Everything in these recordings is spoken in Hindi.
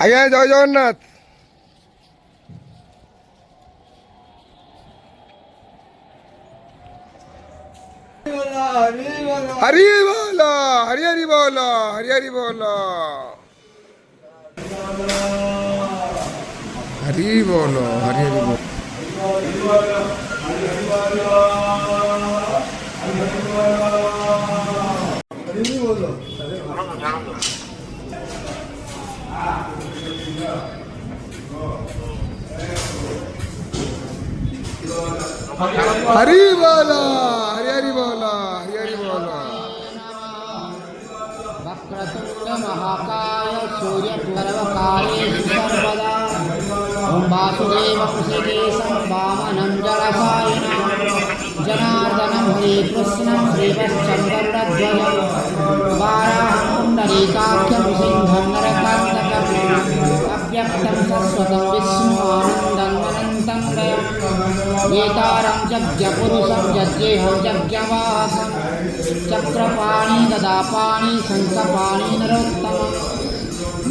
ଆଜ୍ଞା ଜୟ ଜଗନ୍ନାଥ। हरि बोल हरि हरि बोल हरि हरि बोल हरि बोल हरि हरि बोल। हरि बोल हरि हरि बोल हरि हरि बोल। वक्रतुंड महाकाय सूर्यकुर्वकारे सर्वदा ओं वासुदेव कृषिकेशं वामनं जलसायिनं जनार्दनं हरिकृष्णं श्रीवत्सं वाराहं पुण्डरीकाख्यं सिंहं नरकान्तकम् अव्यक्तं शाश्वतं विष्णुमानन्दं वयं वेतारं यज्ञपुरुषं यज्ञेहं यज्ञवाहं चक्रपाणि गदापाणि शङ्खपाणि नरोत्तमं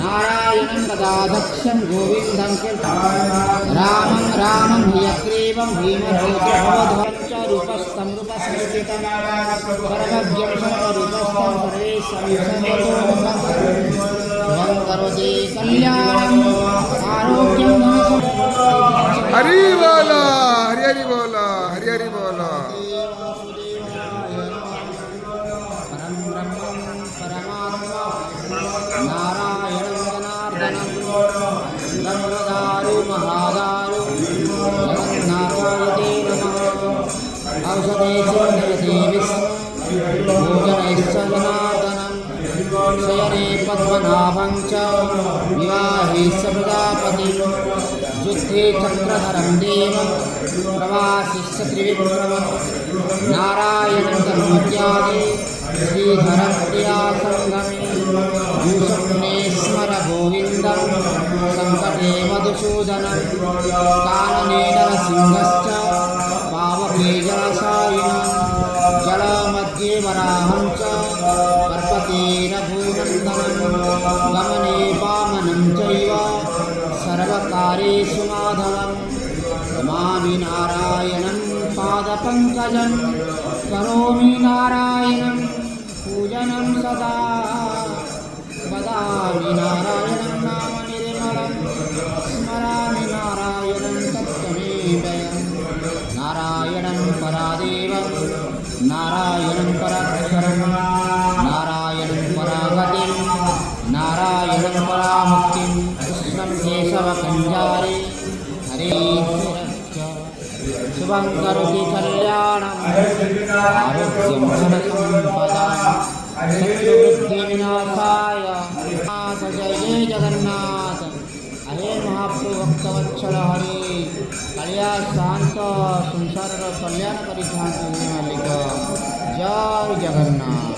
नारायणं गदाधक्षं गोविन्दं रामं रामं हयग्रीवं भीमभूतभवध्वं च रूपस्थं रूपसंस्थितं सर्वज्ञं सर्वरूपस्थं सर्वेशं सर्वतोमुखं ध्वं करोति कल्याणम् आरोग्यं हरि बोल हरि हरि बोल हरि हरि बोल। गंगादारु महादारु जगन्नाथाय नमः औषधे सिंहयते विष्णु भोजनैश्च जनार्दनं शयने पद्मनाभं च विवाहे च प्रजापतिं युद्धे चक्रधरं देवं प्रवासिश्च त्रिविक्रमं नारायणं धर्मज्ञाने श्रीधरं प्रियासङ्गमे भूषणे स्मर गोविन्दं सङ्कटे मधुसूदनं कानने नरसिंहश्च पावके जलसायिनं जलमध्ये वराहं च पर्वते रघुनन्दनं गमने वामनं चैव सर्वकारेषु माधवं नमामि नारायणं पादपङ्कजं करोमि नारायणं पूजनं सदा वदामि नारायणं नाम निर्मलं स्मरामि नारायणं तत्त्वमेवयं नारायणं परादेवं नारायणं पराक्षरं नारायणं परागतिं नारायणं परामुक्तिं कृष्णं केशवकञ्जारे हरे शुभं करोति कल्याणम् आरोग्यं धनसम्पदां शत्रुबुद्धिविनाशाय नाथ जय जय जगन्नाथ अहे महाप्रभु भक्तवत्सल हरे कलिया शांत संसार कल्याण परिधान मालिक जय जगन्नाथ।